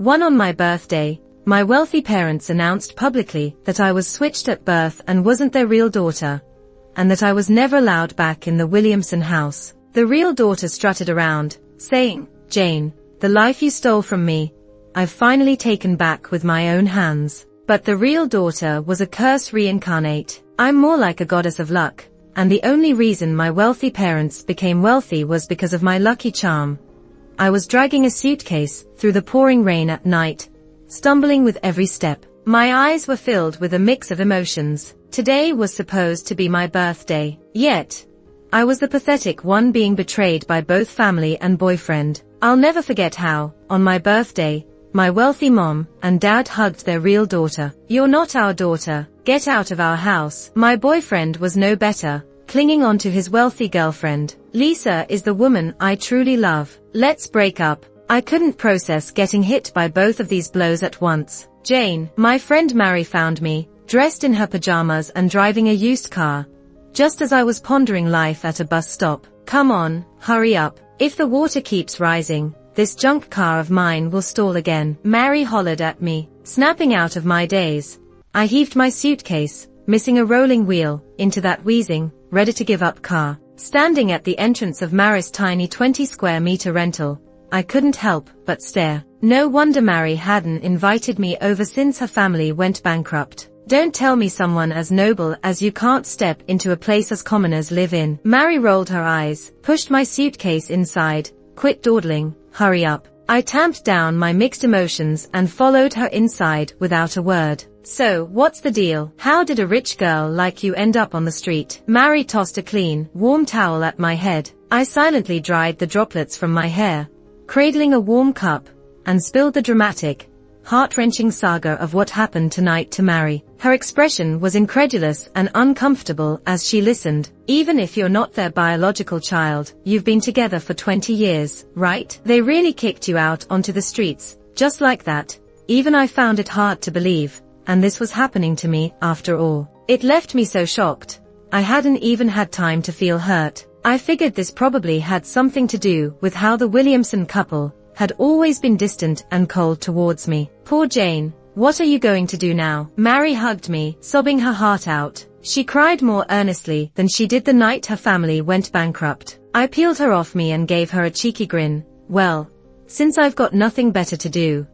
One on my birthday, my wealthy parents announced publicly that I was switched at birth and wasn't their real daughter, and that I was never allowed back in the Williamson house. The real daughter strutted around, saying, "Jane, the life you stole from me, I've finally taken back with my own hands." But the real daughter was a curse reincarnate. I'm more like a goddess of luck, and the only reason my wealthy parents became wealthy was because of my lucky charm. I was dragging a suitcase through the pouring rain at night, stumbling with every step. My eyes were filled with a mix of emotions. Today was supposed to be my birthday. Yet, I was the pathetic one being betrayed by both family and boyfriend. I'll never forget how, on my birthday, my wealthy mom and dad hugged their real daughter. "You're not our daughter. Get out of our house." My boyfriend was no better, clinging on to his wealthy girlfriend. "Lisa is the woman I truly love. Let's break up." I couldn't process getting hit by both of these blows at once. Jane, my friend Mary, found me, dressed in her pajamas and driving a used car, just as I was pondering life at a bus stop. "Come on, hurry up. If the water keeps rising, this junk car of mine will stall again." Mary hollered at me, snapping out of my daze. I heaved my suitcase, missing a rolling wheel, into that wheezing, ready-to-give-up car. Standing at the entrance of Mary's tiny 20-square-meter rental, I couldn't help but stare. No wonder Mary hadn't invited me over since her family went bankrupt. Don't tell me someone as noble as you can't step into a place as commoners live in. Mary rolled her eyes, pushed my suitcase inside. "Quit dawdling, hurry up." I tamped down my mixed emotions and followed her inside without a word. "So, what's the deal? How did a rich girl like you end up on the street?" Mary tossed a clean, warm towel at my head. I silently dried the droplets from my hair, cradling a warm cup, and spilled the dramatic, heart-wrenching saga of what happened tonight to Mary. Her expression was incredulous and uncomfortable as she listened. "Even if you're not their biological child, you've been together for 20 years, right? They really kicked you out onto the streets, just like that." Even I found it hard to believe, and this was happening to me, after all. It left me so shocked. I hadn't even had time to feel hurt. I figured this probably had something to do with how the Williamson couple had always been distant and cold towards me. "Poor Jane, what are you going to do now?" Mary hugged me, sobbing her heart out. She cried more earnestly than she did the night her family went bankrupt. I peeled her off me and gave her a cheeky grin. "Well, since I've got nothing better to do,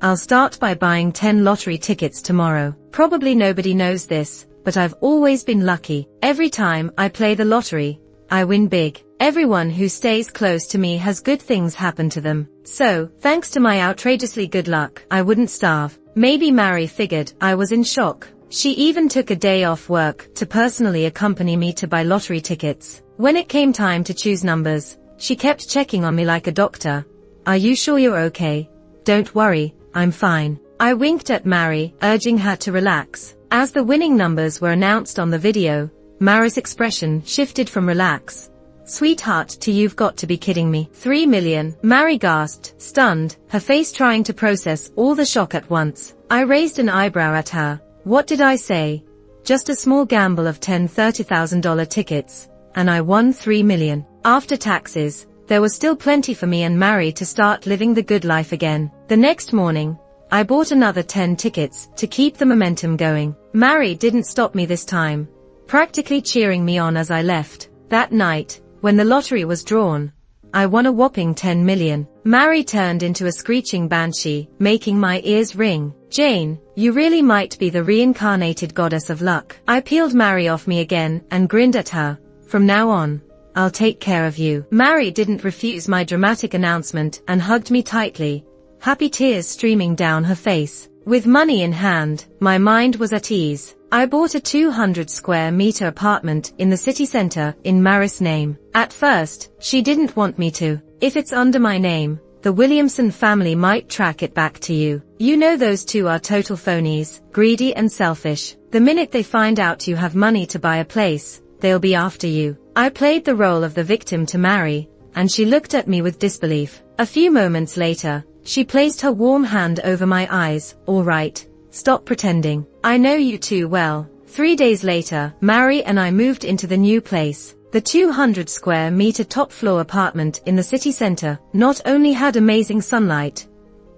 I'll start by buying 10 lottery tickets tomorrow. Probably nobody knows this, but I've always been lucky. Every time I play the lottery, I win big. Everyone who stays close to me has good things happen to them. So, thanks to my outrageously good luck, I wouldn't starve." Maybe Mary figured I was in shock. She even took a day off work to personally accompany me to buy lottery tickets. When it came time to choose numbers, she kept checking on me like a doctor. "Are you sure you're okay? Don't worry, I'm fine." I winked at Mary, urging her to relax. As the winning numbers were announced on the video, Mary's expression shifted from "relax, sweetheart" to "you've got to be kidding me." 3 million. Mary gasped, stunned, her face trying to process all the shock at once. I raised an eyebrow at her. What did I say? Just a small gamble of 10 $30,000 tickets, and I won 3 million. After taxes, there was still plenty for me and Mary to start living the good life again. The next morning, I bought another 10 tickets to keep the momentum going. Mary didn't stop me this time, practically cheering me on as I left. That night, when the lottery was drawn, I won a whopping 10 million. Mary turned into a screeching banshee, making my ears ring. "Jane, you really might be the reincarnated goddess of luck." I peeled Mary off me again and grinned at her. "From now on, I'll take care of you." Mary didn't refuse my dramatic announcement and hugged me tightly, happy tears streaming down her face. With money in hand, my mind was at ease. I bought a 200-square-meter apartment in the city center in Mary's name. At first, she didn't want me to. "If it's under my name, the Williamson family might track it back to you. You know those two are total phonies, greedy and selfish. The minute they find out you have money to buy a place, they'll be after you." I played the role of the victim to Mary, and she looked at me with disbelief. A few moments later, she placed her warm hand over my eyes. "All right, stop pretending. I know you too well." 3 days later, Mary and I moved into the new place. The 200-square-meter top-floor apartment in the city center not only had amazing sunlight,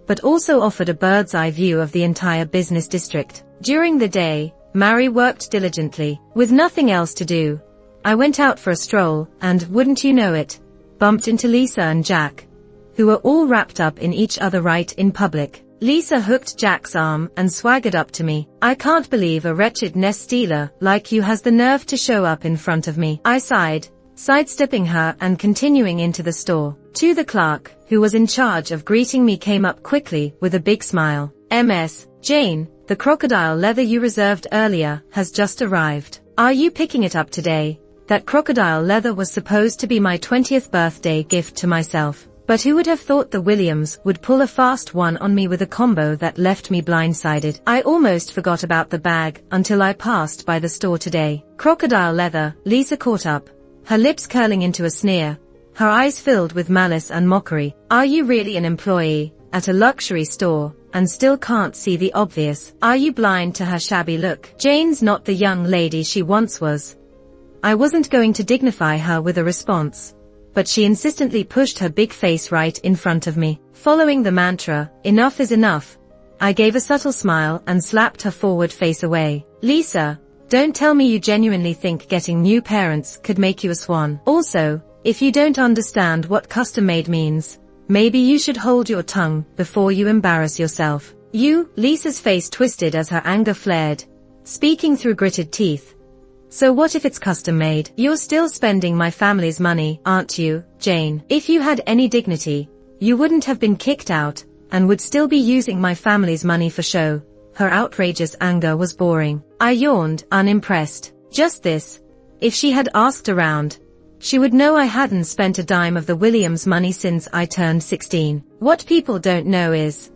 but also offered a bird's-eye view of the entire business district. During the day, Mary worked diligently. With nothing else to do, I went out for a stroll, and, wouldn't you know it, bumped into Lisa and Jack, who were all wrapped up in each other right in public. Lisa hooked Jack's arm and swaggered up to me. "I can't believe a wretched nest stealer like you has the nerve to show up in front of me," I sighed, sidestepping her and continuing into the store. The clerk, who was in charge of greeting me, came up quickly with a big smile. "Ms. Jane, the crocodile leather you reserved earlier has just arrived. Are you picking it up today?" That crocodile leather was supposed to be my 20th birthday gift to myself. But who would have thought the Williams would pull a fast one on me with a combo that left me blindsided? I almost forgot about the bag until I passed by the store today. "Crocodile leather," Lisa caught up, her lips curling into a sneer, her eyes filled with malice and mockery. "Are you really an employee at a luxury store and still can't see the obvious? Are you blind to her shabby look? Jane's not the young lady she once was." I wasn't going to dignify her with a response, but she insistently pushed her big face right in front of me. Following the mantra, "Enough is enough," I gave a subtle smile and slapped her forward face away. "Lisa, don't tell me you genuinely think getting new parents could make you a swan. Also, if you don't understand what custom-made means, maybe you should hold your tongue before you embarrass yourself." "You?" Lisa's face twisted as her anger flared, speaking through gritted teeth. "So what if it's custom-made? You're still spending my family's money, aren't you, Jane? If you had any dignity, you wouldn't have been kicked out, and would still be using my family's money for show." Her outrageous anger was boring. I yawned, unimpressed. Just this. If she had asked around, she would know I hadn't spent a dime of the Williams' money since I turned 16. What people don't know is,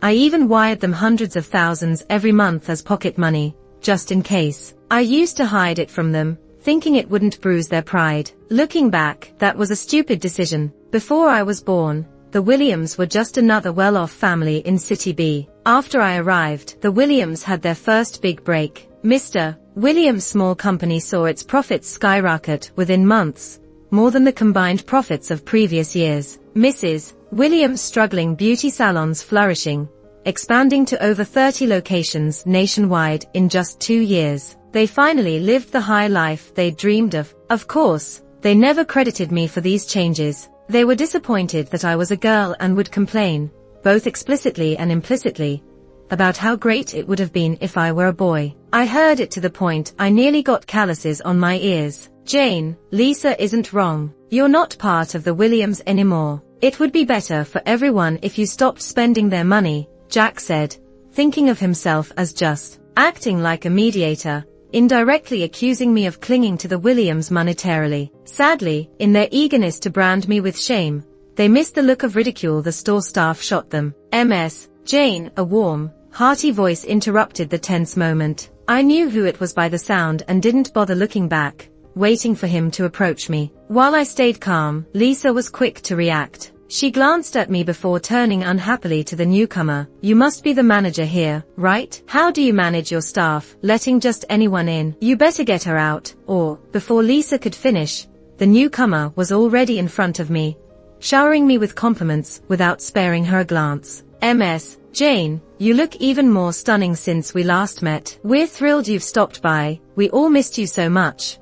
I even wired them hundreds of thousands every month as pocket money, just in case. I used to hide it from them, thinking it wouldn't bruise their pride. Looking back, that was a stupid decision. Before I was born, the Williams were just another well-off family in City B. After I arrived, the Williams had their first big break. Mr. Williams' small company saw its profits skyrocket within months, more than the combined profits of previous years. Mrs. Williams' struggling beauty salons flourishing, expanding to over 30 locations nationwide in just 2 years. They finally lived the high life they dreamed of. Of course, they never credited me for these changes. They were disappointed that I was a girl and would complain, both explicitly and implicitly, about how great it would have been if I were a boy. I heard it to the point I nearly got calluses on my ears. "Jane, Lisa isn't wrong. You're not part of the Williams anymore. It would be better for everyone if you stopped spending their money," Jack said, thinking of himself as just acting like a mediator, indirectly accusing me of clinging to the Williams monetarily. Sadly, in their eagerness to brand me with shame, they missed the look of ridicule the store staff shot them. "Ms. Jane," a warm, hearty voice interrupted the tense moment. I knew who it was by the sound and didn't bother looking back, waiting for him to approach me. While I stayed calm, Lisa was quick to react. She glanced at me before turning unhappily to the newcomer. "You must be the manager here, right? How do you manage your staff, letting just anyone in? You better get her out." Or, before Lisa could finish, the newcomer was already in front of me, showering me with compliments without sparing her a glance. "Ms. Jane, you look even more stunning since we last met. We're thrilled you've stopped by. We all missed you so much."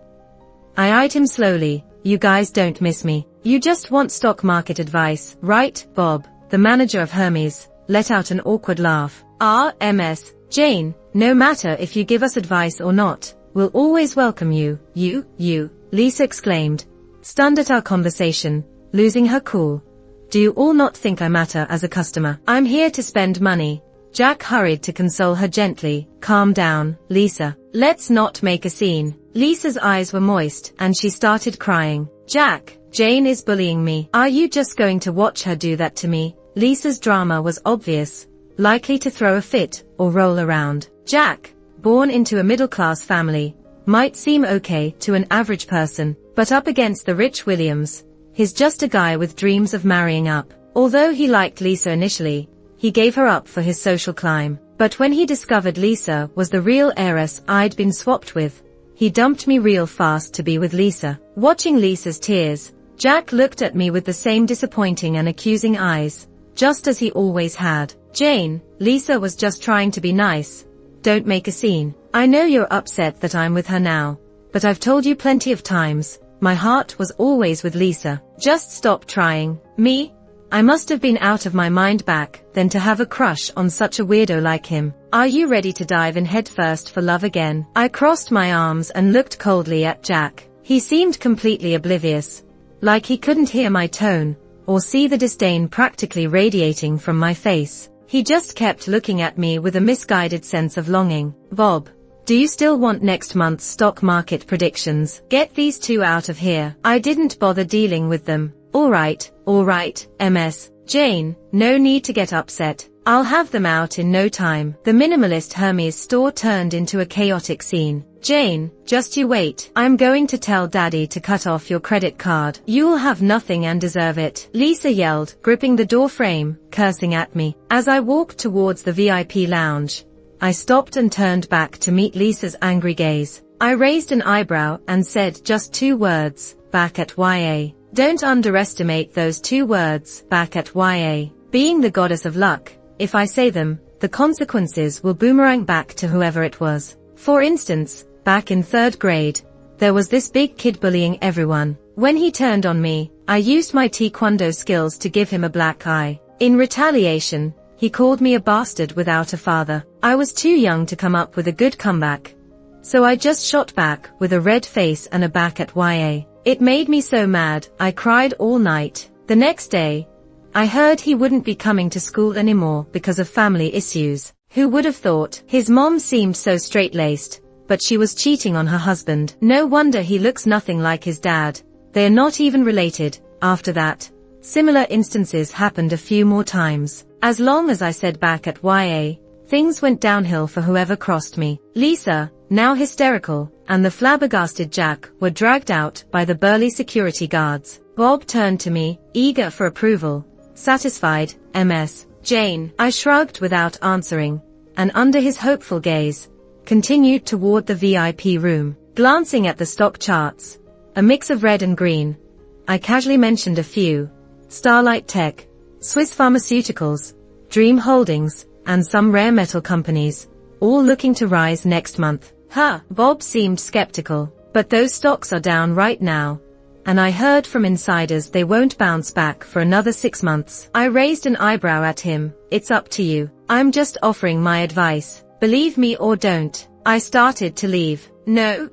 I eyed him slowly. "You guys don't miss me. You just want stock market advice, right?" Bob, the manager of Hermes, let out an awkward laugh. "Ms. Jane, no matter if you give us advice or not, we'll always welcome you." You, Lisa exclaimed, stunned at our conversation, losing her cool. "Do you all not think I matter as a customer? I'm here to spend money." Jack hurried to console her gently. "Calm down, Lisa. Let's not make a scene." Lisa's eyes were moist, and she started crying. "Jack, Jane is bullying me. Are you just going to watch her do that to me?" Lisa's drama was obvious, likely to throw a fit or roll around. Jack, born into a middle-class family, might seem okay to an average person, but up against the rich Williams, he's just a guy with dreams of marrying up. Although he liked Lisa initially, he gave her up for his social climb. But when he discovered Lisa was the real heiress I'd been swapped with, he dumped me real fast to be with Lisa. Watching Lisa's tears, Jack looked at me with the same disappointing and accusing eyes, just as he always had. Jane, Lisa was just trying to be nice. Don't make a scene. I know you're upset that I'm with her now, but I've told you plenty of times, my heart was always with Lisa. Just stop trying. Me? I must have been out of my mind back then to have a crush on such a weirdo like him. Are you ready to dive in headfirst for love again? I crossed my arms and looked coldly at Jack. He seemed completely oblivious, like he couldn't hear my tone, or see the disdain practically radiating from my face. He just kept looking at me with a misguided sense of longing. Bob, do you still want next month's stock market predictions? Get these two out of here. I didn't bother dealing with them. Alright, MS. Jane, no need to get upset. I'll have them out in no time. The minimalist Hermes store turned into a chaotic scene. Jane, just you wait. I'm going to tell Daddy to cut off your credit card. You'll have nothing and deserve it. Lisa yelled, gripping the door frame, cursing at me. As I walked towards the VIP lounge, I stopped and turned back to meet Lisa's angry gaze. I raised an eyebrow and said just 2 words, back at YA. Don't underestimate those 2 words, back at YA. Being the goddess of luck, if I say them, the consequences will boomerang back to whoever it was. For instance, back in 3rd grade, there was this big kid bullying everyone. When he turned on me, I used my taekwondo skills to give him a black eye. In retaliation, he called me a bastard without a father. I was too young to come up with a good comeback, so I just shot back with a red face and a back at YA. It made me so mad, I cried all night. The next day, I heard he wouldn't be coming to school anymore because of family issues. Who would have thought? His mom seemed so straight-laced, but she was cheating on her husband. No wonder he looks nothing like his dad. They are not even related. After that, similar instances happened a few more times. As long as I said back at YA, things went downhill for whoever crossed me. Lisa, now hysterical, and the flabbergasted Jack were dragged out by the burly security guards. Bob turned to me, eager for approval. Satisfied, MS. Jane, I shrugged without answering, and under his hopeful gaze, continued toward the VIP room. Glancing at the stock charts, a mix of red and green, I casually mentioned a few: Starlight Tech, Swiss Pharmaceuticals, Dream Holdings, and some rare metal companies, all looking to rise next month. Bob seemed skeptical. But those stocks are down right now, and I heard from insiders they won't bounce back for another 6 months. I raised an eyebrow at him. It's up to you. I'm just offering my advice. Believe me or don't. I started to leave. No,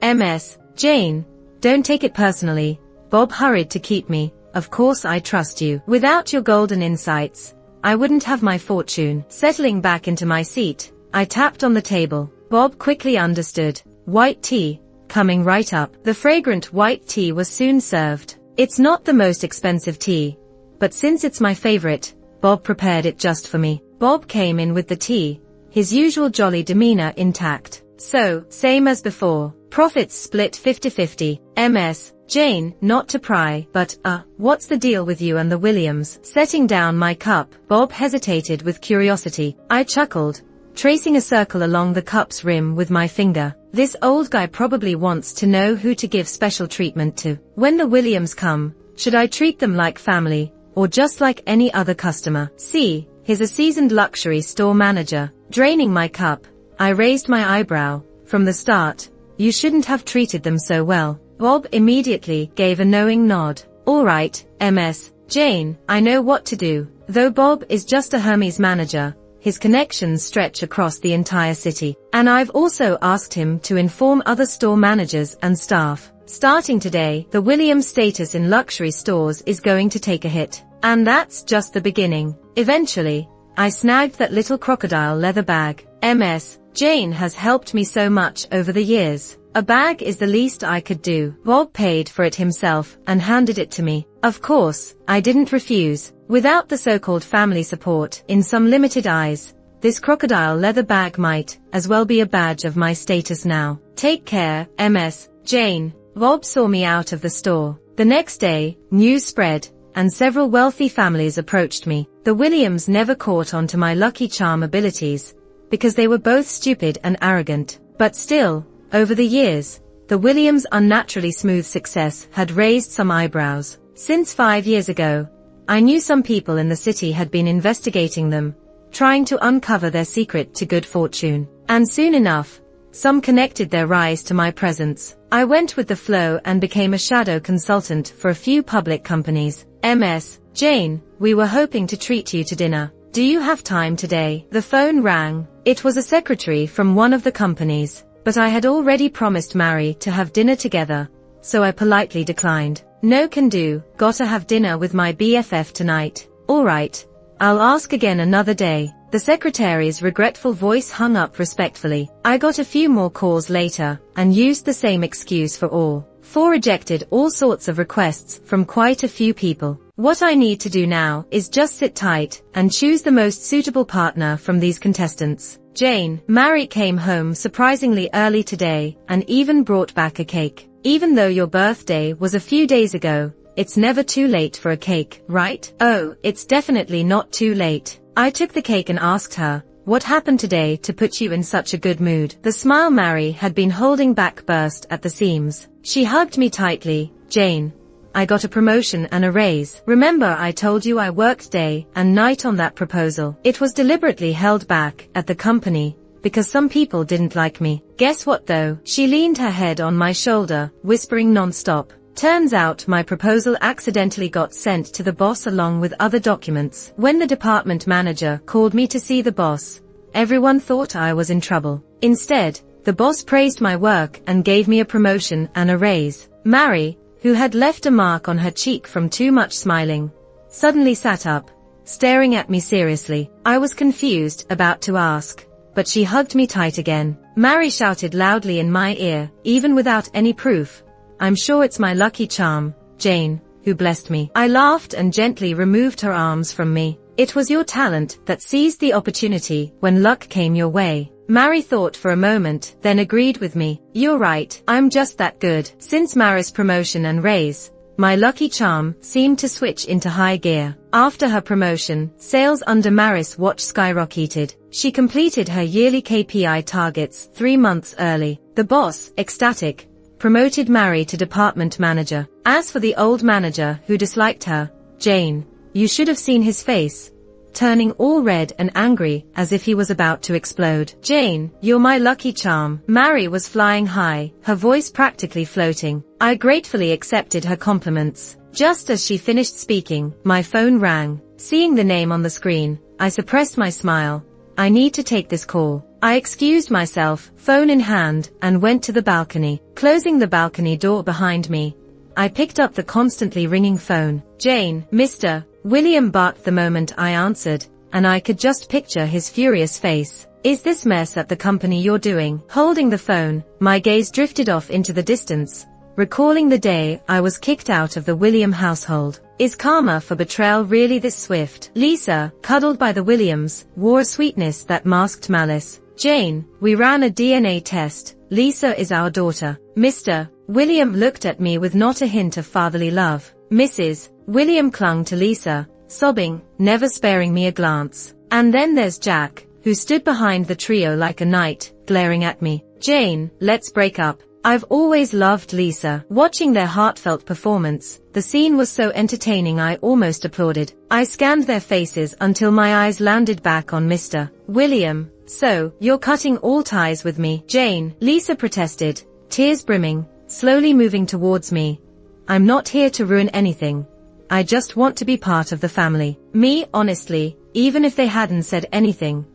MS. Jane, don't take it personally. Bob hurried to keep me. Of course I trust you. Without your golden insights, I wouldn't have my fortune. Settling back into my seat, I tapped on the table. Bob quickly understood. White tea, coming right up. The fragrant white tea was soon served. It's not the most expensive tea, but since it's my favorite, Bob prepared it just for me. Bob came in with the tea, his usual jolly demeanor intact. So, same as before. Profits split 50-50. MS. Jane, not to pry, but, what's the deal with you and the Williams? Setting down my cup, Bob hesitated with curiosity. I chuckled, tracing a circle along the cup's rim with my finger. This old guy probably wants to know who to give special treatment to. When the Williams come, should I treat them like family, or just like any other customer? See, he's a seasoned luxury store manager. Draining my cup, I raised my eyebrow. From the start, you shouldn't have treated them so well. Bob immediately gave a knowing nod. All right, MS. Jane, I know what to do. Though Bob is just a Hermes manager, his connections stretch across the entire city. And I've also asked him to inform other store managers and staff. Starting today, the Williams status in luxury stores is going to take a hit. And that's just the beginning. Eventually, I snagged that little crocodile leather bag. MS. Jane has helped me so much over the years. A bag is the least I could do. Bob paid for it himself and handed it to me. Of course, I didn't refuse. Without the so-called family support, in some limited eyes, this crocodile leather bag might as well be a badge of my status now. Take care, MS. Jane. Bob saw me out of the store. The next day, news spread, and several wealthy families approached me. The Williams never caught on to my lucky charm abilities, because they were both stupid and arrogant. But still, over the years, the Williams' unnaturally smooth success had raised some eyebrows. Since 5 years ago, I knew some people in the city had been investigating them, trying to uncover their secret to good fortune. And soon enough, some connected their rise to my presence. I went with the flow and became a shadow consultant for a few public companies. MS, Jane, we were hoping to treat you to dinner. Do you have time today? The phone rang. It was a secretary from one of the companies, but I had already promised Mary to have dinner together, so I politely declined. No can do, gotta have dinner with my BFF tonight. Alright, I'll ask again another day. The secretary's regretful voice hung up respectfully. I got a few more calls later, and used the same excuse for all. 4 rejected all sorts of requests from quite a few people. What I need to do now is just sit tight and choose the most suitable partner from these contestants. Jane, Mary came home surprisingly early today and even brought back a cake. Even though your birthday was a few days ago, it's never too late for a cake, right? Oh, it's definitely not too late. I took the cake and asked her, what happened today to put you in such a good mood? The smile Mary had been holding back burst at the seams. She hugged me tightly. Jane, I got a promotion and a raise. Remember I told you I worked day and night on that proposal? It was deliberately held back at the company because some people didn't like me. Guess what though? She leaned her head on my shoulder, whispering non-stop. Turns out my proposal accidentally got sent to the boss along with other documents. When the department manager called me to see the boss, everyone thought I was in trouble. Instead, the boss praised my work and gave me a promotion and a raise. Mary, who had left a mark on her cheek from too much smiling, suddenly sat up, staring at me seriously. I was confused, about to ask, but she hugged me tight again. Mary shouted loudly in my ear, even without any proof, I'm sure it's my lucky charm, Jane, who blessed me. I laughed and gently removed her arms from me. It was your talent that seized the opportunity when luck came your way. Mary thought for a moment, then agreed with me. You're right, I'm just that good. Since Mary's promotion and raise, my lucky charm seemed to switch into high gear. After her promotion, sales under Mary's watch skyrocketed. She completed her yearly KPI targets 3 months early. The boss, ecstatic, promoted Mary to department manager. As for the old manager who disliked her, Jane, you should have seen his face, turning all red and angry as if he was about to explode. Jane, you're my lucky charm. Mary was flying high, her voice practically floating. I gratefully accepted her compliments. Just as she finished speaking, my phone rang. Seeing the name on the screen, I suppressed my smile. I need to take this call. I excused myself, phone in hand, and went to the balcony. Closing the balcony door behind me, I picked up the constantly ringing phone. Jane, Mr. William barked the moment I answered, and I could just picture his furious face. Is this mess at the company you're doing? Holding the phone, my gaze drifted off into the distance, recalling the day I was kicked out of the William household. Is karma for betrayal really this swift? Lisa, cuddled by the Williams, wore a sweetness that masked malice. Jane, we ran a DNA test. Lisa is our daughter. Mr. William looked at me with not a hint of fatherly love. Mrs. William clung to Lisa, sobbing, never sparing me a glance. And then there's Jack, who stood behind the trio like a knight, glaring at me. Jane, let's break up. I've always loved Lisa. Watching their heartfelt performance, the scene was so entertaining I almost applauded. I scanned their faces until my eyes landed back on Mr. William. So, you're cutting all ties with me? Jane, Lisa protested, tears brimming, slowly moving towards me. I'm not here to ruin anything. I just want to be part of the family. Me, honestly, even if they hadn't said anything,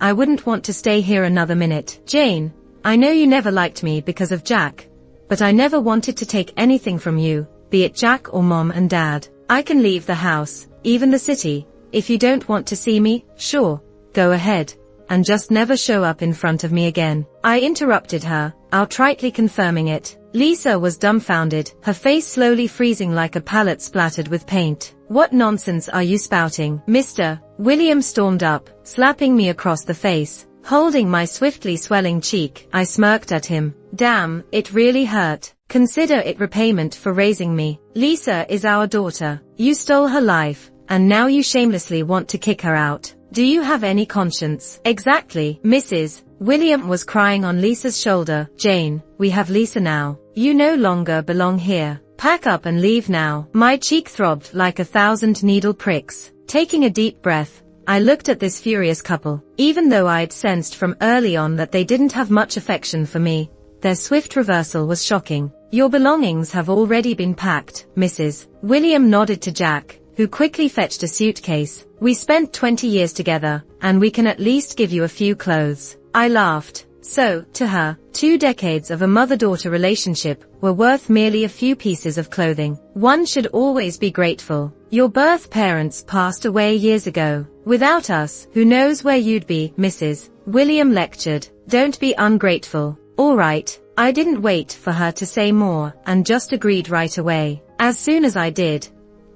I wouldn't want to stay here another minute. Jane, I know you never liked me because of Jack, but I never wanted to take anything from you, be it Jack or Mom and Dad. I can leave the house, even the city. If you don't want to see me, sure, go ahead, and just never show up in front of me again. I interrupted her, outrightly confirming it. Lisa was dumbfounded, her face slowly freezing like a palette splattered with paint. What nonsense are you spouting? Mr. William stormed up, slapping me across the face. Holding my swiftly swelling cheek, I smirked at him. Damn, it really hurt. Consider it repayment for raising me. Lisa is our daughter. You stole her life, and now you shamelessly want to kick her out. Do you have any conscience? Exactly. Mrs. William was crying on Lisa's shoulder. Jane, we have Lisa now. You no longer belong here. Pack up and leave now. My cheek throbbed like 1,000 needle pricks. Taking a deep breath, I looked at this furious couple. Even though I'd sensed from early on that they didn't have much affection for me, their swift reversal was shocking. Your belongings have already been packed, Mrs. William nodded to Jack, who quickly fetched a suitcase. We spent 20 years together, and we can at least give you a few clothes. I laughed. So, to her, 2 decades of a mother-daughter relationship were worth merely a few pieces of clothing. One should always be grateful. Your birth parents passed away years ago. Without us, who knows where you'd be, Mrs. William lectured. Don't be ungrateful. All right. I didn't wait for her to say more, and just agreed right away. As soon as I did,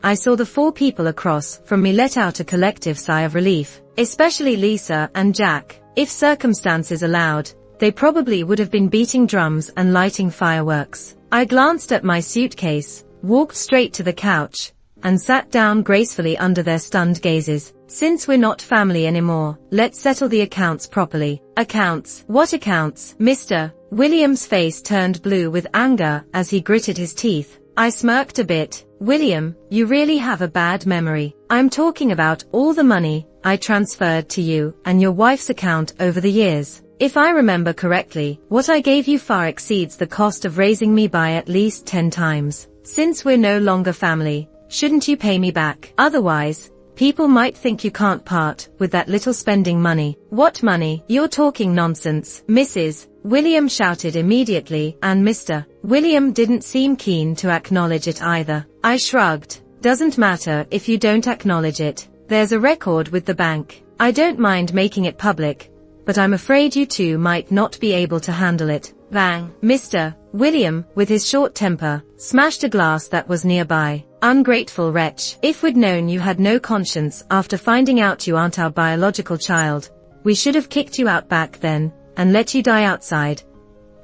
I saw the 4 people across from me let out a collective sigh of relief, especially Lisa and Jack. If circumstances allowed, they probably would have been beating drums and lighting fireworks. I glanced at my suitcase, walked straight to the couch, and sat down gracefully under their stunned gazes. Since we're not family anymore, let's settle the accounts properly. Accounts? What accounts? Mr. William's face turned blue with anger as he gritted his teeth. I smirked a bit. William, you really have a bad memory. I'm talking about all the money I transferred to you and your wife's account over the years. If I remember correctly, what I gave you far exceeds the cost of raising me by at least 10 times. Since we're no longer family, shouldn't you pay me back? Otherwise, people might think you can't part with that little spending money. What money? You're talking nonsense, Mrs. William shouted immediately, and Mr. William didn't seem keen to acknowledge it either. I shrugged. Doesn't matter if you don't acknowledge it. There's a record with the bank. I don't mind making it public, but I'm afraid you two might not be able to handle it. Bang. Mr. William, with his short temper, smashed a glass that was nearby. Ungrateful wretch. If we'd known you had no conscience after finding out you aren't our biological child, we should have kicked you out back then, and let you die outside.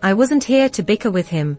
I wasn't here to bicker with him.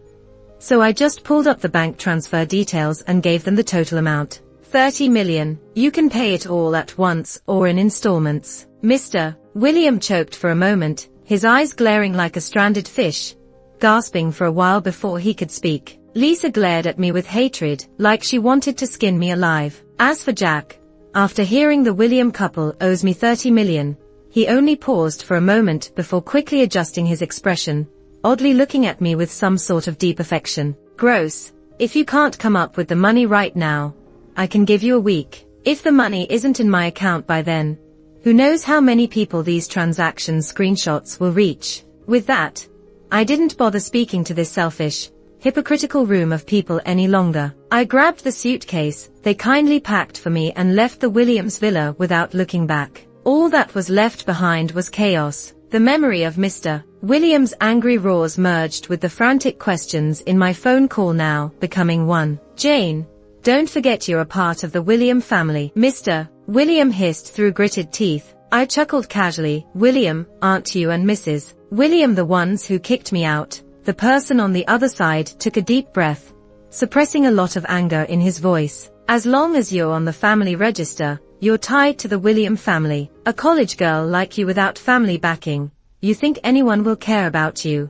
So I just pulled up the bank transfer details and gave them the total amount. 30 million. You can pay it all at once or in installments. Mr. William choked for a moment, his eyes glaring like a stranded fish, gasping for a while before he could speak. Lisa glared at me with hatred, like she wanted to skin me alive. As for Jack, after hearing the William couple owes me 30 million, he only paused for a moment before quickly adjusting his expression, oddly looking at me with some sort of deep affection. Gross. If you can't come up with the money right now, I can give you a week. If the money isn't in my account by then, who knows how many people these transaction screenshots will reach. With that, I didn't bother speaking to this selfish, hypocritical room of people any longer. I grabbed the suitcase they kindly packed for me and left the Williams villa without looking back. All that was left behind was chaos. The memory of Mr. Williams' angry roars merged with the frantic questions in my phone call, now becoming one. Jane, don't forget you're a part of the William family. Mr. William hissed through gritted teeth. I chuckled casually. William, aren't you and Mrs. William the ones who kicked me out? The person on the other side took a deep breath, suppressing a lot of anger in his voice. As long as you're on the family register, you're tied to the William family. A college girl like you without family backing, you think anyone will care about you?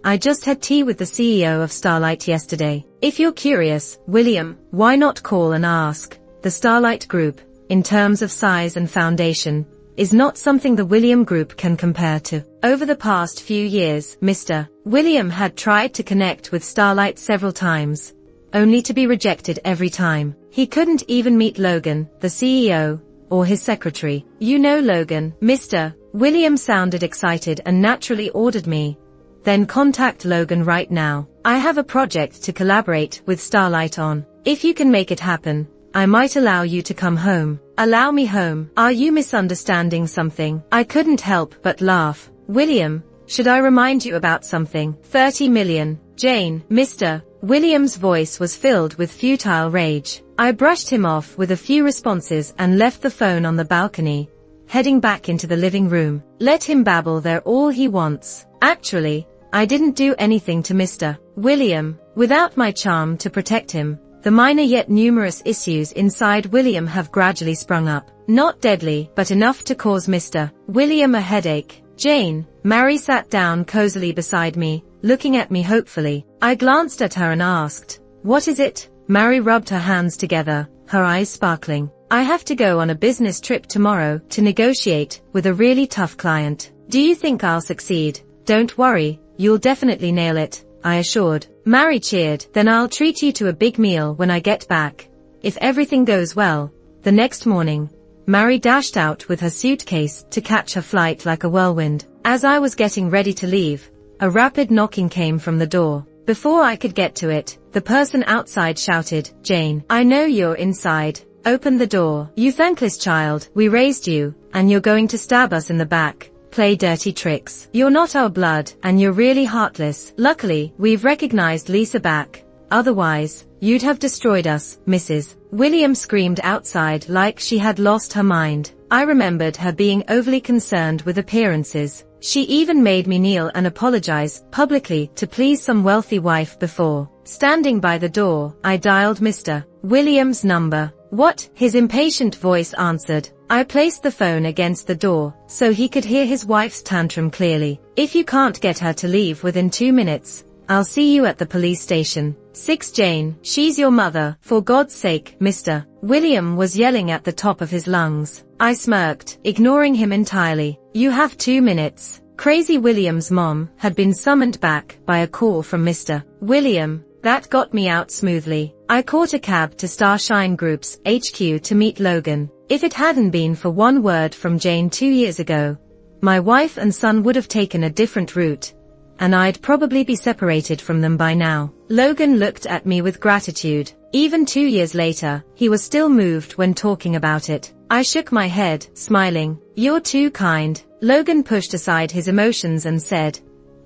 I just had tea with the CEO of Starlight yesterday. If you're curious, William, why not call and ask? The Starlight Group, in terms of size and foundation, is not something the William Group can compare to. Over the past few years, Mr. William had tried to connect with Starlight several times, only to be rejected every time. He couldn't even meet Logan, the CEO, or his secretary. You know Logan. Mr. William sounded excited and naturally ordered me. Then contact Logan right now. I have a project to collaborate with Starlight on. If you can make it happen, I might allow you to come home. Allow me home? Are you misunderstanding something? I couldn't help but laugh. William, should I remind you about something? 30 million. Jane. Mr. William's voice was filled with futile rage. I brushed him off with a few responses and left the phone on the balcony, heading back into the living room. Let him babble there all he wants. Actually, I didn't do anything to Mr. William. Without my charm to protect him, the minor yet numerous issues inside William have gradually sprung up. Not deadly, but enough to cause Mr. William a headache. Jane. Mary sat down cozily beside me, looking at me hopefully. I glanced at her and asked, "What is it?" Mary rubbed her hands together, her eyes sparkling. I have to go on a business trip tomorrow to negotiate with a really tough client. Do you think I'll succeed? Don't worry, you'll definitely nail it, I assured. Mary cheered. Then I'll treat you to a big meal when I get back. If everything goes well. The next morning, Mary dashed out with her suitcase to catch her flight like a whirlwind. As I was getting ready to leave, a rapid knocking came from the door. Before I could get to it, the person outside shouted, "Jane, I know you're inside. Open the door. You thankless child, we raised you, and you're going to stab us in the back. Play dirty tricks. You're not our blood, and you're really heartless. Luckily, we've recognized Lisa back. Otherwise, you'd have destroyed us, Mrs. William screamed outside like she had lost her mind. I remembered her being overly concerned with appearances. She even made me kneel and apologize publicly to please some wealthy wife before. Standing by the door, I dialed Mr. William's number. What? His impatient voice answered. I placed the phone against the door, so he could hear his wife's tantrum clearly. If you can't get her to leave within 2 minutes, I'll see you at the police station. 6 Jane, she's your mother, for God's sake, Mr. William was yelling at the top of his lungs. I smirked, ignoring him entirely. You have 2 minutes. Crazy William's mom had been summoned back by a call from Mr. William. That got me out smoothly. I caught a cab to Starshine Group's HQ to meet Logan. If it hadn't been for one word from Jane 2 years ago, my wife and son would have taken a different route, and I'd probably be separated from them by now. Logan looked at me with gratitude. Even 2 years later, he was still moved when talking about it. I shook my head, smiling. You're too kind. Logan pushed aside his emotions and said,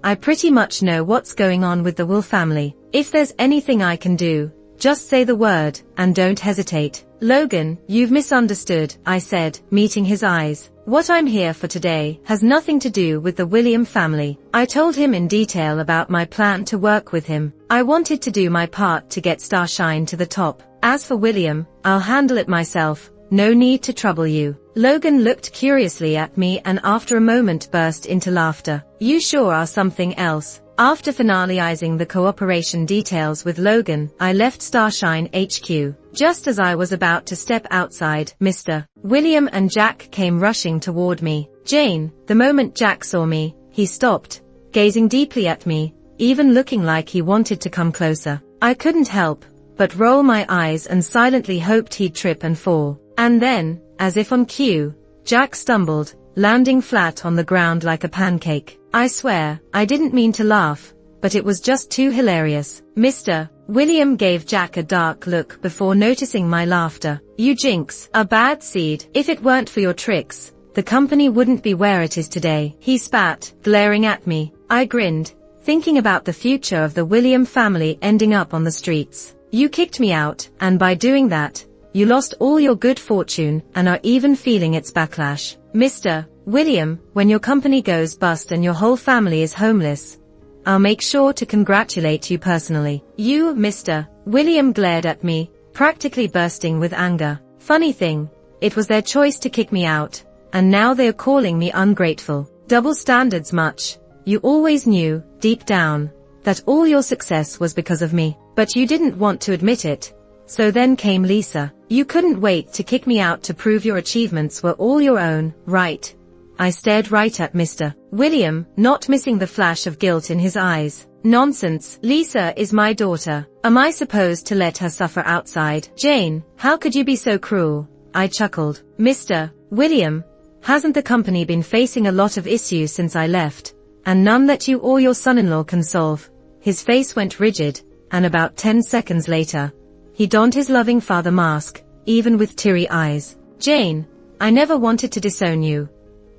I pretty much know what's going on with the Will family. If there's anything I can do, just say the word, and don't hesitate. Logan, you've misunderstood, I said, meeting his eyes. What I'm here for today has nothing to do with the William family. I told him in detail about my plan to work with him. I wanted to do my part to get Starshine to the top. As for William, I'll handle it myself. No need to trouble you. Logan looked curiously at me and after a moment burst into laughter. You sure are something else. After finalizing the cooperation details with Logan, I left Starshine HQ. Just as I was about to step outside, Mr. William and Jack came rushing toward me. Jane, the moment Jack saw me, he stopped, gazing deeply at me, even looking like he wanted to come closer. I couldn't help but roll my eyes and silently hoped he'd trip and fall. And then, as if on cue, Jack stumbled, landing flat on the ground like a pancake. I swear, I didn't mean to laugh, but it was just too hilarious. Mr. William gave Jack a dark look before noticing my laughter. You jinx, a bad seed. If it weren't for your tricks, the company wouldn't be where it is today. He spat, glaring at me. I grinned, thinking about the future of the William family ending up on the streets. You kicked me out, and by doing that, you lost all your good fortune and are even feeling its backlash. Mr. William, when your company goes bust and your whole family is homeless, I'll make sure to congratulate you personally. You, Mr. William glared at me, practically bursting with anger. Funny thing, it was their choice to kick me out, and now they're calling me ungrateful. Double standards much. You always knew, deep down, that all your success was because of me, but you didn't want to admit it. So then came Lisa. You couldn't wait to kick me out to prove your achievements were all your own, right? I stared right at Mr. William, not missing the flash of guilt in his eyes. Nonsense. Lisa is my daughter. Am I supposed to let her suffer outside? Jane, how could you be so cruel? I chuckled. Mr. William, hasn't the company been facing a lot of issues since I left, and none that you or your son-in-law can solve? His face went rigid, and about 10 seconds later, he donned his loving father mask, even with teary eyes. Jane, I never wanted to disown you.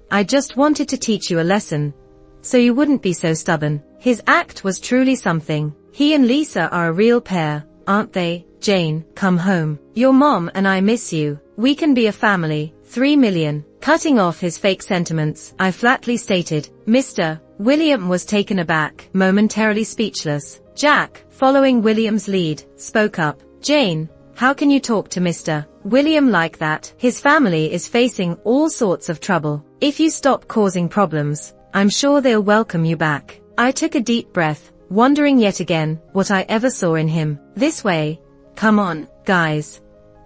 I just wanted to teach you a lesson, so you wouldn't be so stubborn. His act was truly something. He and Lisa are a real pair, aren't they? Jane, come home. Your mom and I miss you. We can be a family. 3 million. Cutting off his fake sentiments, I flatly stated. Mr. William was taken aback, momentarily speechless. Jack, following William's lead, spoke up. Jane, how can you talk to Mr. William like that? His family is facing all sorts of trouble. If you stop causing problems, I'm sure they'll welcome you back. I took a deep breath, wondering yet again what I ever saw in him. This way. Come on, guys.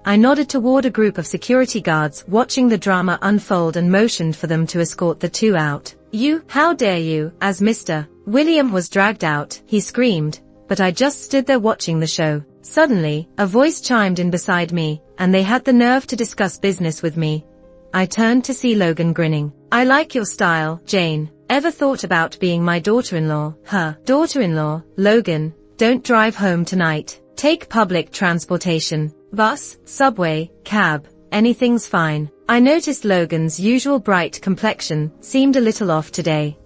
I nodded toward a group of security guards watching the drama unfold and motioned for them to escort the two out. "You, how dare you!" As Mr. William was dragged out, he screamed, but I just stood there watching the show. Suddenly, a voice chimed in beside me, and they had the nerve to discuss business with me. I turned to see Logan grinning. "I like your style, Jane. Ever thought about being my daughter-in-law?" "Her daughter-in-law, Logan, don't drive home tonight. Take public transportation. Bus, subway, cab, anything's fine." I noticed Logan's usual bright complexion seemed a little off today.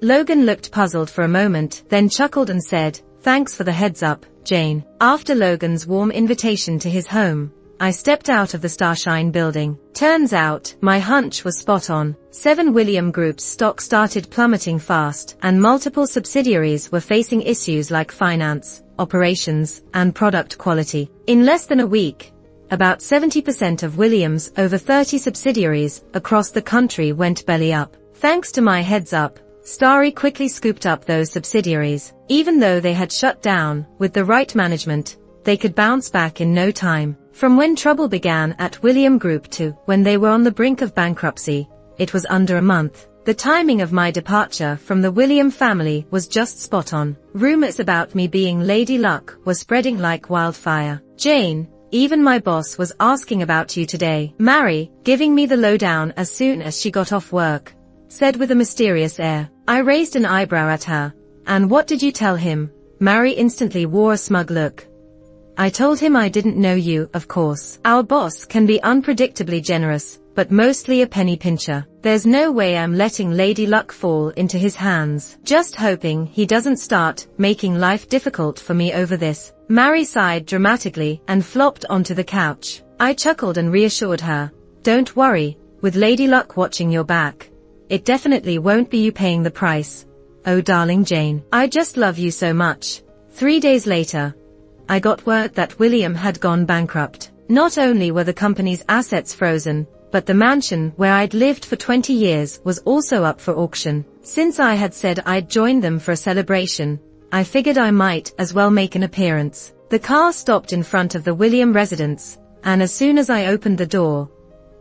Logan looked puzzled for a moment, then chuckled and said, "Thanks for the heads up, Jane." After Logan's warm invitation to his home, I stepped out of the Starshine building. Turns out, my hunch was spot on. 7 William Group's stock started plummeting fast, and multiple subsidiaries were facing issues like finance, operations, and product quality. In less than a week, about 70% of William's over 30 subsidiaries across the country went belly up. Thanks to my heads up, Starry quickly scooped up those subsidiaries. Even though they had shut down, with the right management, they could bounce back in no time. From when trouble began at William Group to when they were on the brink of bankruptcy, it was under a month. The timing of my departure from the William family was just spot on. Rumors about me being Lady Luck were spreading like wildfire. "Jane, even my boss was asking about you today." Mary, giving me the lowdown as soon as she got off work, said with a mysterious air. I raised an eyebrow at her. "And what did you tell him?" Mary instantly wore a smug look. "I told him I didn't know you, of course. Our boss can be unpredictably generous, but mostly a penny pincher. There's no way I'm letting Lady Luck fall into his hands. Just hoping he doesn't start making life difficult for me over this." Mary sighed dramatically and flopped onto the couch. I chuckled and reassured her. "Don't worry, with Lady Luck watching your back, it definitely won't be you paying the price. Oh darling Jane, I just love you so much." 3 days later, I got word that William had gone bankrupt. Not only were the company's assets frozen, but the mansion where I'd lived for 20 years was also up for auction. Since I had said I'd join them for a celebration, I figured I might as well make an appearance. The car stopped in front of the William residence, and as soon as I opened the door,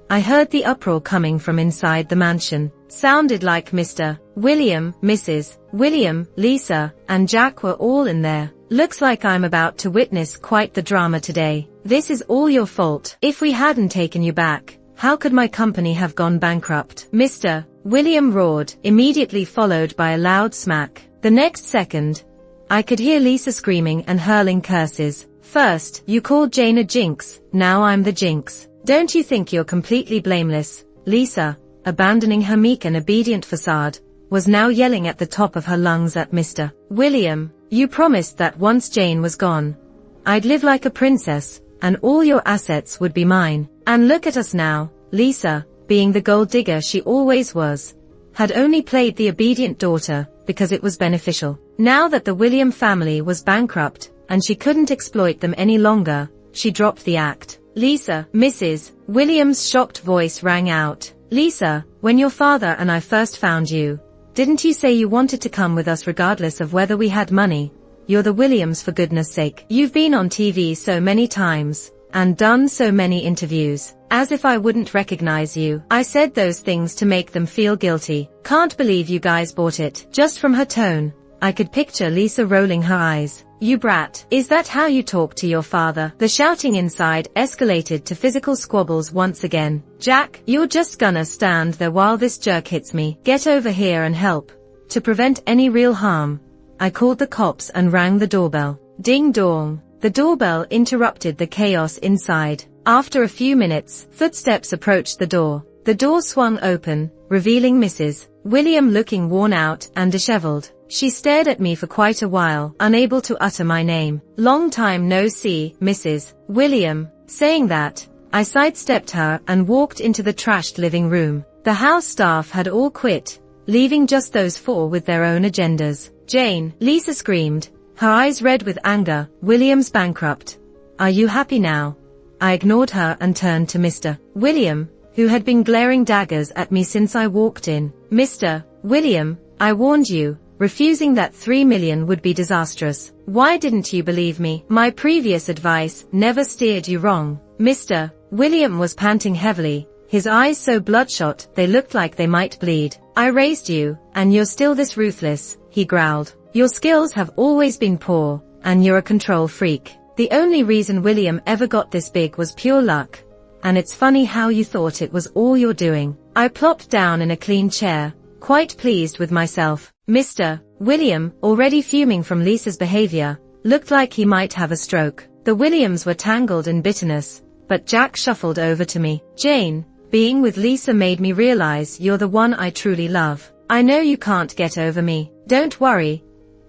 I heard the uproar coming from inside the mansion. Sounded like Mr. William, Mrs. William, Lisa, and Jack were all in there. "Looks like I'm about to witness quite the drama today. This is all your fault. If we hadn't taken you back, how could my company have gone bankrupt?" Mr. William roared, immediately followed by a loud smack. The next second, I could hear Lisa screaming and hurling curses. "First, you called Jane a jinx, now I'm the jinx. Don't you think you're completely blameless?" Lisa, abandoning her meek and obedient facade, was now yelling at the top of her lungs at Mr. William. "You promised that once Jane was gone, I'd live like a princess, and all your assets would be mine. And look at us now." Lisa, being the gold digger she always was, had only played the obedient daughter because it was beneficial. Now that the William family was bankrupt, and she couldn't exploit them any longer, she dropped the act. "Lisa," Mrs. Williams' shocked voice rang out. "Lisa, when your father and I first found you, didn't you say you wanted to come with us regardless of whether we had money? You're the Williams for goodness sake. You've been on TV so many times, and done so many interviews. As if I wouldn't recognize you." I said those things to make them feel guilty. "Can't believe you guys bought it." Just from her tone, I could picture Lisa rolling her eyes. "You brat, is that how you talk to your father?" The shouting inside escalated to physical squabbles once again. "Jack, you're just gonna stand there while this jerk hits me. Get over here and help." To prevent any real harm, I called the cops and rang the doorbell. Ding dong. The doorbell interrupted the chaos inside. After a few minutes, footsteps approached the door. The door swung open, revealing Mrs. William looking worn out and disheveled. She stared at me for quite a while, unable to utter my name. "Long time no see, Mrs. William." Saying that, I sidestepped her and walked into the trashed living room. The house staff had all quit, leaving just those 4 with their own agendas. "Jane," Lisa screamed, her eyes red with anger, "William's bankrupt. Are you happy now?" I ignored her and turned to Mr. William, who had been glaring daggers at me since I walked in. "Mr. William, I warned you. Refusing that 3 million would be disastrous. Why didn't you believe me? My previous advice never steered you wrong." Mr. William was panting heavily, his eyes so bloodshot they looked like they might bleed. I raised you, and you're still this ruthless, he growled. Your skills have always been poor, and you're a control freak. The only reason William ever got this big was pure luck. And it's funny how you thought it was all you're doing. I plopped down in a clean chair, quite pleased with myself. Mr. William, already fuming from Lisa's behavior, looked like he might have a stroke. The Williams were tangled in bitterness, but Jack shuffled over to me. Jane, being with Lisa made me realize you're the one I truly love. I know you can't get over me. Don't worry.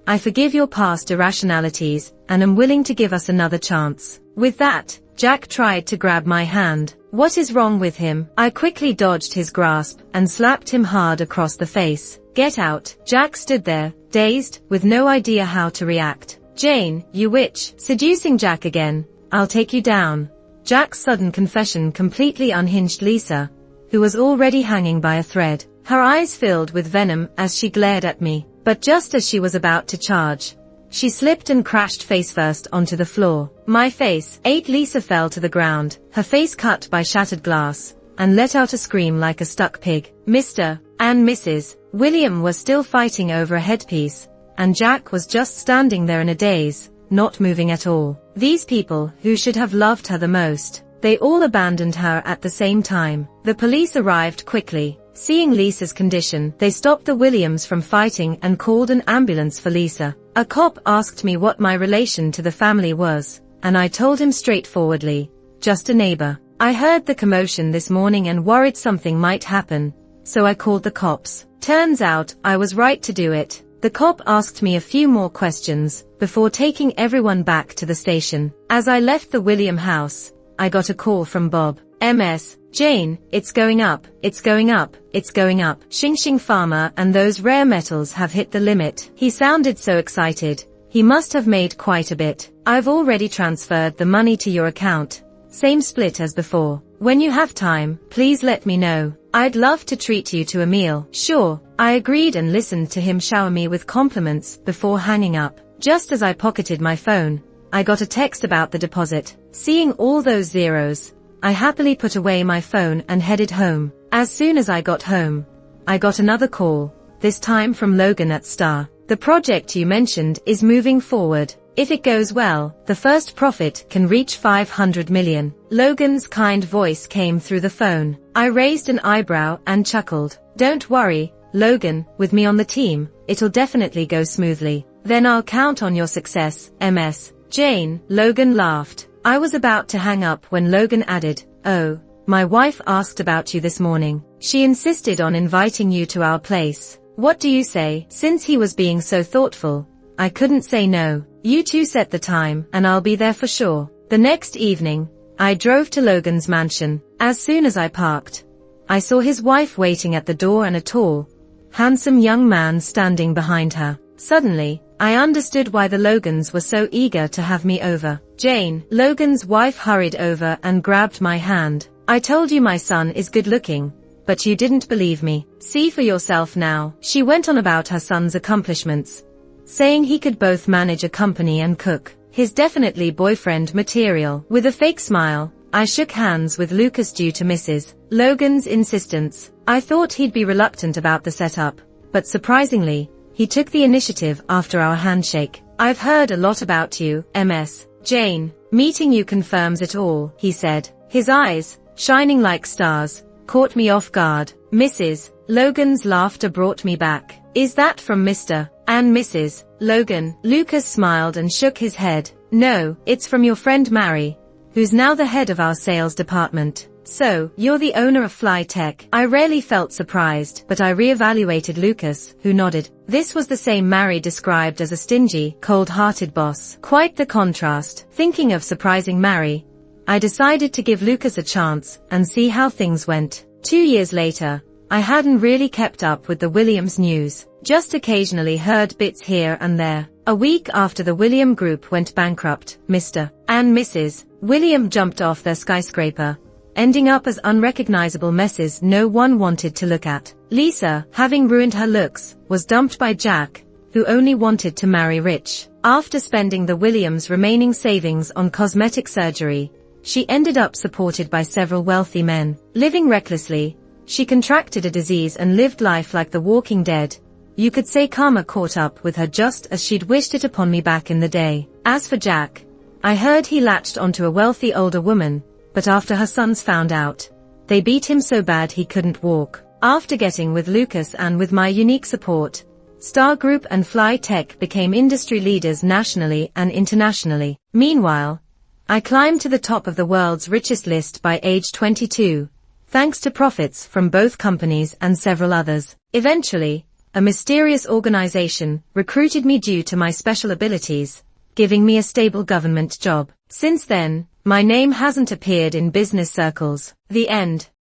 I forgive your past irrationalities, and am willing to give us another chance. With that, Jack tried to grab my hand. What is wrong with him? I quickly dodged his grasp, and slapped him hard across the face. Get out. Jack stood there, dazed, with no idea how to react. Jane, you witch. Seducing Jack again. I'll take you down. Jack's sudden confession completely unhinged Lisa, who was already hanging by a thread. Her eyes filled with venom as she glared at me, but just as she was about to charge, she slipped and crashed face first onto the floor. My face ate. Lisa fell to the ground, her face cut by shattered glass, and let out a scream like a stuck pig. Mr. and Mrs. William were still fighting over a headpiece, and Jack was just standing there in a daze, not moving at all. These people, who should have loved her the most, they all abandoned her at the same time. The police arrived quickly. Seeing Lisa's condition, they stopped the Williams from fighting and called an ambulance for Lisa. A cop asked me what my relation to the family was, and I told him straightforwardly, just a neighbor. I heard the commotion this morning and worried something might happen, so I called the cops. Turns out, I was right to do it. The cop asked me a few more questions, before taking everyone back to the station. As I left the William house, I got a call from Bob. MS, Jane, it's going up, it's going up, it's going up. Xing Farmer and those rare metals have hit the limit. He sounded so excited. He must have made quite a bit. I've already transferred the money to your account. Same split as before. When you have time, please let me know. I'd love to treat you to a meal. Sure, I agreed and listened to him shower me with compliments before hanging up. Just as I pocketed my phone, I got a text about the deposit. Seeing all those zeros, I happily put away my phone and headed home. As soon as I got home, I got another call, this time from Logan at Star. The project you mentioned is moving forward. If it goes well, the first profit can reach 500 million. Logan's kind voice came through the phone. I raised an eyebrow and chuckled. Don't worry, Logan, with me on the team, it'll definitely go smoothly. Then I'll count on your success, MS. Jane. Logan laughed. I was about to hang up when Logan added, oh, my wife asked about you this morning. She insisted on inviting you to our place. What do you say? Since he was being so thoughtful, I couldn't say no. You two set the time, and I'll be there for sure. The next evening, I drove to Logan's mansion. As soon as I parked, I saw his wife waiting at the door and a tall, handsome young man standing behind her. Suddenly, I understood why the Logans were so eager to have me over. Jane, Logan's wife hurried over and grabbed my hand. I told you my son is good looking, but you didn't believe me. See for yourself now. She went on about her son's accomplishments, saying he could both manage a company and cook. His definitely boyfriend material. With a fake smile, I shook hands with Lucas due to Mrs. Logan's insistence. I thought he'd be reluctant about the setup, but surprisingly, he took the initiative after our handshake. I've heard a lot about you, MS. Jane. Meeting you confirms it all, he said. His eyes, shining like stars, caught me off guard. Mrs. Logan's laughter brought me back. Is that from Mr. and Mrs. Logan? Lucas smiled and shook his head. No, it's from your friend Mary, who's now the head of our sales department. So, you're the owner of Fly Tech. I rarely felt surprised, but I reevaluated Lucas, who nodded. This was the same Mary described as a stingy, cold-hearted boss. Quite the contrast. Thinking of surprising Mary, I decided to give Lucas a chance and see how things went. 2 years later, I hadn't really kept up with the Williams news, just occasionally heard bits here and there. A week after the William Group went bankrupt, Mr. and Mrs. William jumped off their skyscraper, ending up as unrecognizable messes no one wanted to look at. Lisa, having ruined her looks, was dumped by Jack, who only wanted to marry rich. After spending the Williams' remaining savings on cosmetic surgery, she ended up supported by several wealthy men. Living recklessly, she contracted a disease and lived life like the Walking Dead. You could say karma caught up with her just as she'd wished it upon me back in the day. As for Jack, I heard he latched onto a wealthy older woman, but after her sons found out, they beat him so bad he couldn't walk. After getting with Lucas and with my unique support, Star Group and Fly Tech became industry leaders nationally and internationally. Meanwhile, I climbed to the top of the world's richest list by age 22, thanks to profits from both companies and several others. Eventually, a mysterious organization recruited me due to my special abilities, giving me a stable government job. Since then, my name hasn't appeared in business circles. The end.